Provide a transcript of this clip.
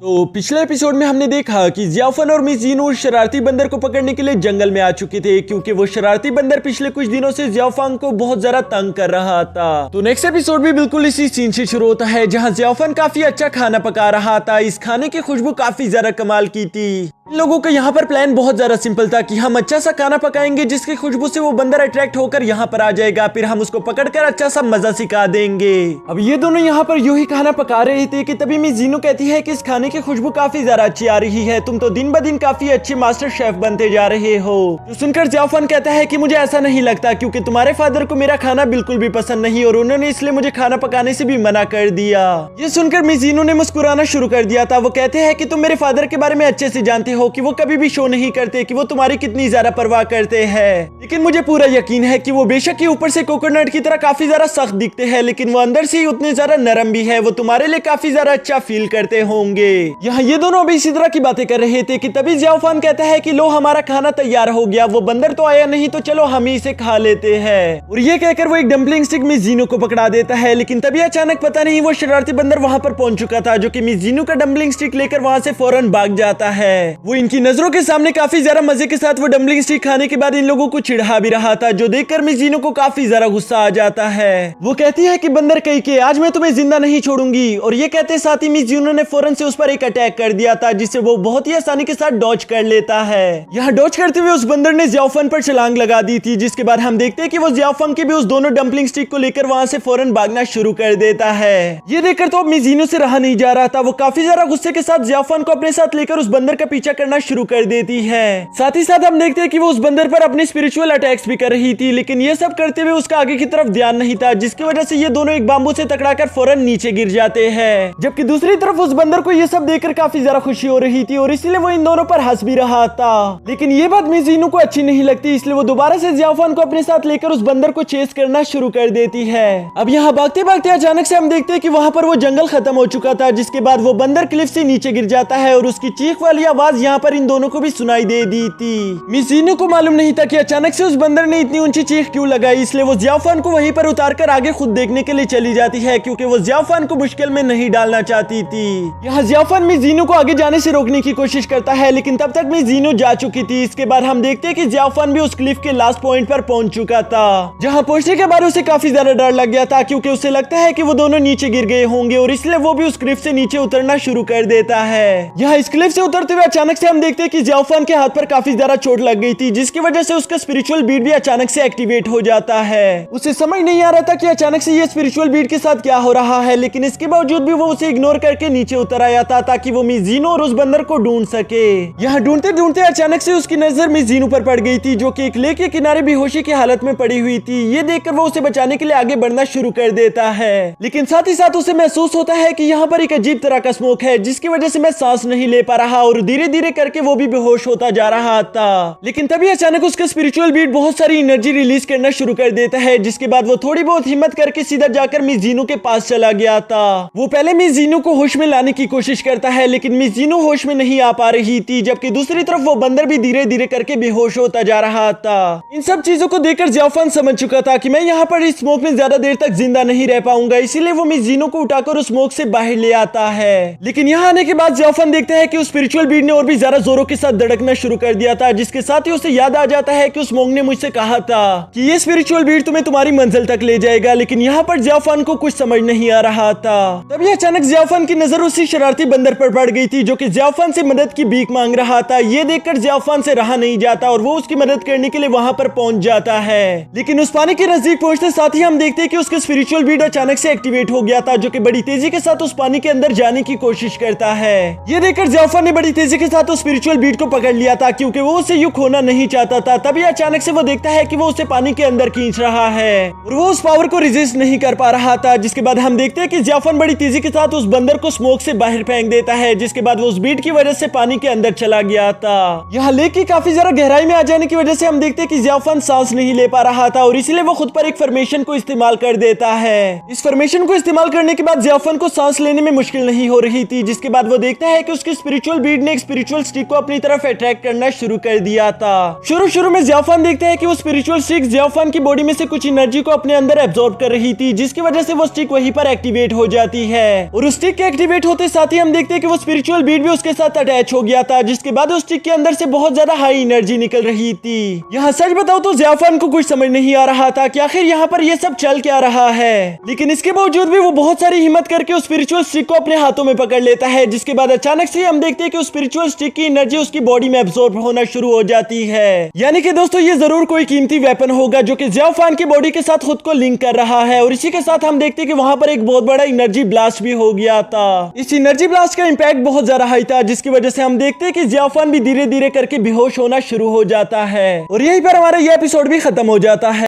तो पिछले एपिसोड में हमने देखा कि जियाफन और मिस जीनू शरारती बंदर को पकड़ने के लिए जंगल में आ चुके थे, क्योंकि वो शरारती बंदर पिछले कुछ दिनों से जियाफन को बहुत ज्यादा तंग कर रहा था। तो नेक्स्ट एपिसोड भी बिल्कुल इसी सीन से शुरू होता है, जहां जियाफन काफी अच्छा खाना पका रहा था। इस खाने की खुशबू काफी ज्यादा कमाल की थी। इन लोगों का यहाँ पर प्लान बहुत ज्यादा सिंपल था कि हम अच्छा सा खाना पकाएंगे जिसकी खुशबू से वो बंदर अट्रैक्ट होकर यहाँ पर आ जाएगा, फिर हम उसको पकड़कर अच्छा सा मजा सिखा देंगे। अब ये दोनों यहाँ पर यूं ही खाना पका रहे थे कि तभी मिस जीनू कहती है कि इस खाने की खुशबू काफी ज्यादा अच्छी आ रही है, तुम तो दिन ब दिन काफी अच्छे मास्टर शेफ बनते जा रहे हो। तो सुनकर जियाफन कहता है कि मुझे ऐसा नहीं लगता, क्योंकि तुम्हारे फादर को मेरा खाना बिल्कुल भी पसंद नहीं और उन्होंने इसलिए मुझे खाना पकाने से भी मना कर दिया। ये सुनकर मिस जीनू ने मुस्कुराना शुरू कर दिया था। वो कहते हैं कि तुम मेरे फादर के बारे में अच्छे से जानते हो कि वो कभी भी शो नहीं करते कि वो तुम्हारी कितनी ज्यादा परवाह करते हैं, लेकिन मुझे पूरा यकीन है कि वो बेशक ही ऊपर से कोकोनट की तरह काफी ज्यादा सख्त दिखते हैं, लेकिन वो अंदर से ही उतने ज्यादा नरम भी है। वो तुम्हारे लिए काफी ज्यादा अच्छा फील करते होंगे। यहाँ ये दोनों अभी इसी तरह की बातें कर रहे थे कि तभी जियाफन कहता है कि लो हमारा खाना तैयार हो गया, वो बंदर तो आया नहीं तो चलो हम ही इसे खा लेते हैं। और ये कहकर वो एक डम्पलिंग स्टिक मिस जीनू को पकड़ा देता है, लेकिन तभी अचानक पता नहीं वो शरारती बंदर वहां पर पहुंच चुका था, जो कि मिस जीनू का डम्पलिंग स्टिक लेकर वहां से फौरन भाग जाता है। वो इनकी नजरों के सामने काफी ज्यादा मजे के साथ वो डम्पलिंग स्टिक खाने के बाद इन लोगों को चिढ़ा भी रहा था, जो देखकर मिस जीनू को काफी ज्यादा गुस्सा आ जाता है। वो कहती है कि बंदर कहीं के आज मैं तुम्हें जिंदा नहीं छोड़ूंगी, और ये कहते साथ ही मिस जीनू ने फौरन से उस पर एक अटैक कर दिया था, जिससे वो बहुत ही आसानी के साथ डॉज कर लेता है। यहाँ डॉज करते हुए उस बंदर ने जियाफन पर छलांग लगा दी थी, जिसके बाद हम देखते हैं कि वो जियाफन के भी उस दोनों डम्पलिंग स्टिक को लेकर वहां से फौरन भागना शुरू कर देता है। ये देखकर तो अब मिस जीनू से रहा नहीं जा रहा था। वो काफी ज्यादा गुस्से के साथ जियाफन को अपने साथ लेकर उस बंदर का पीछा करना शुरू कर देती है। साथ ही साथ हम देखते हैं कि वो उस बंदर पर अपने स्पिरिचुअल अटैक्स भी कर रही थी, लेकिन ये सब करते हुए उसका आगे की तरफ ध्यान नहीं था, जिसकी वजह से ये दोनों एक बाम्बू से टकराकर फौरन नीचे गिर जाते हैं। जबकि दूसरी तरफ उस बंदर को ये सब देखकर काफी ज्यादा खुशी हो रही थी और इसलिए वो इन दोनों पर हंस भी रहा था। लेकिन ये बात मिस जीनू को अच्छी नहीं लगती, इसलिए वो दोबारा से जियाफन को अपने साथ लेकर उस बंदर को चेस करना शुरू कर देती है। अब यहाँ भागते भागते अचानक से हम देखते हैं कि वहाँ पर वो जंगल खत्म हो चुका था, जिसके बाद वो बंदर क्लिफ से नीचे गिर जाता है और उसकी चीख वाली आवाज यहाँ पर इन दोनों को भी सुनाई दे दी थी। मिस जीनू को मालूम नहीं था कि अचानक से उस बंदर ने इतनी ऊंची चीख क्यों लगाई, इसलिए वो जियाफन को वहीं पर उतारकर आगे खुद देखने के लिए चली जाती है, क्योंकि वो जियाफन को मुश्किल में नहीं डालना चाहती थी। यहाँ जियाफन मिस जीनू को आगे जाने से रोकने की कोशिश करता है, लेकिन तब तक मिस जीनू जा चुकी थी। इसके बाद हम देखते हैं कि जियाफन भी उस क्लिफ के लास्ट पॉइंट पर पहुंच चुका था, जहाँ पहुंचने के बाद उसे काफी ज्यादा डर लग गया था, क्योंकि उसे लगता है कि वो दोनों नीचे गिर गए होंगे और इसलिए वो भी उस क्लिफ से नीचे उतरना शुरू कर देता है। यहाँ इस क्लिफ से उतरते हुए अचानक से हम देखते हैं कि जियाफन के हाथ पर काफी ज्यादा चोट लग गई थी, जिसकी वजह से उसका स्पिरिचुअल बीट भी अचानक से एक्टिवेट हो जाता है। उसे समझ नहीं आ रहा था कि अचानक से ये स्पिरिचुअल बीट के साथ क्या हो रहा है, लेकिन इसके बावजूद भी वो उसे इग्नोर करके नीचे उतर आया था, ताकि वो मिस जीनू और उस बंदर को ढूंढ सके। यहाँ ढूंढते ढूंढते अचानक से उसकी नजर मिस जीनू पर पड़ गई थी, जो कि एक लेक के किनारे बेहोशी की हालत में पड़ी हुई थी। ये देखकर वो उसे बचाने के लिए आगे बढ़ना शुरू कर देता है, लेकिन साथ ही साथ उसे महसूस होता है कि यहाँ पर एक अजीब तरह का स्मोक है, जिसकी वजह से मैं सांस नहीं ले पा रहा और धीरे धीरे करके वो भी बेहोश होता जा रहा था। लेकिन तभी अचानक उसका स्पिरिचुअल बीट बहुत सारी एनर्जी रिलीज करना शुरू कर देता है, जिसके बाद वो थोड़ी बहुत हिम्मत करके सीधा जाकर मिस जीनू के पास चला गया था। वो पहले मिस जीनू को होश में लाने की कोशिश करता है, लेकिन मिस जीनू होश में नहीं आ पा रही थी, जबकि दूसरी तरफ वो बंदर भी धीरे धीरे करके बेहोश होता जा रहा था। इन सब चीजों को देखकर जियाफन समझ चुका था कि मैं यहाँ पर इस स्मोक में ज्यादा देर तक जिंदा नहीं रह पाऊंगा, इसीलिए वो मिस जीनू को उठाकर उस स्मोक से बाहर ले आता है। लेकिन यहाँ आने के बाद जियाफन देखता है कि उस स्पिरिचुअल बीट ने और भी ज्यादा जोरों के साथ धड़कना शुरू कर दिया था, जिसके साथ ही उसे याद आ जाता है कि उस स्मोक ने मुझसे कहा था कि ये स्पिरिचुअल बीट तुम्हें तुम्हारी मंजिल तक ले जाएगा। लेकिन यहाँ पर जियाफन को कुछ समझ नहीं आ रहा था। तभी अचानक जियाफन की नजर उसी शरारती बंदर पर पड़ गई थी, जो कि जियाफन से मदद की भीख मांग रहा था। ये देखकर जियाफन से रहा नहीं जाता और वो उसकी मदद करने के लिए वहां पर पहुंच जाता है। लेकिन उस पानी के नजदीक पहुंचते साथ ही हम देखते हैं कि उसका स्पिरिचुअल बीट अचानक से एक्टिवेट हो गया था, जो कि बड़ी तेजी के साथ उस पानी के अंदर जाने की कोशिश करता है। ये देखकर जियाफन ने बड़ी तेजी के साथ उस स्पिरिचुअल बीट को पकड़ लिया था, क्योंकि वो उसे यूं खोना नहीं चाहता था। तभी अचानक से वो देखता है कि वो उसे पानी के अंदर खींच रहा है और वो उस पावर को रेजिस्ट नहीं कर पा रहा था। जिसके बाद हम देखते हैं कि जियाफन बड़ी तेजी के साथ उस बंदर को स्मोक से बाहर फेंक देता है, जिसके बाद वो उस बीट की वजह से पानी के अंदर चला गया था। यहाँ लेक की काफी ज्यादा गहराई में आ जाने की वजह से हम देखते हैं कि जियाफन सांस नहीं ले पा रहा था और इसीलिए वो खुद पर एक फॉर्मेशन को इस्तेमाल कर देता है। इस फॉर्मेशन को इस्तेमाल करने के बाद जियाफन को सांस लेने में मुश्किल नहीं हो रही थी, जिसके बाद वो देखता है कि उसकी स्पिरिचुअल बीट ने एक स्पिरिचुअल स्टिक को अपनी तरफ अट्रैक्ट करना शुरू कर दिया था। शुरू में जियाफन देखता है कि वो स्पिरिचुअल स्टिक जियाफन की बॉडी में से कुछ एनर्जी को अपने अंदर एब्जॉर्ब कर रही थी, जिसकी वजह से वो स्टिक वहीं पर एक्टिवेट हो जाती है। और उस स्टिक के एक्टिवेट होते साथ ही हम देखते हैं कि वो स्पिरिचुअल बीट भी उसके साथ अटैच हो गया था, जिसके बाद उस स्टिक के अंदर से बहुत ज्यादा हाई एनर्जी निकल रही थी। यहाँ सच बताओ तो ज़ियाफान को कुछ समझ नहीं आ रहा था कि आखिर यहाँ पर ये सब चल क्या रहा है, लेकिन इसके बावजूद भी वो बहुत सारी हिम्मत करके उस स्पिरिचुअल स्टिक को अपने हाथों में पकड़ लेता है, जिसके बाद अचानक से हम देखते हैं कि उस स्पिरिचुअल स्टिक की एनर्जी उसकी बॉडी में एब्सॉर्ब होना शुरू हो जाती है। यानी कि दोस्तों ये जरूर कोई कीमती वेपन होगा जो कि ज़ियाफान की बॉडी के साथ खुद को लिंक कर रहा है। और इसी के साथ हम देखते हैं कि वहां पर एक बहुत बड़ा एनर्जी ब्लास्ट भी हो गया था। इस एनर्जी ब्लास्ट का इंपैक्ट बहुत ज्यादा हाई था, जिसकी वजह से हम देखते हैं कि ज़ियाफान भी धीरे धीरे करके बेहोश होना शुरू हो जाता है और यहीं पर हमारा यह एपिसोड भी खत्म हो जाता है।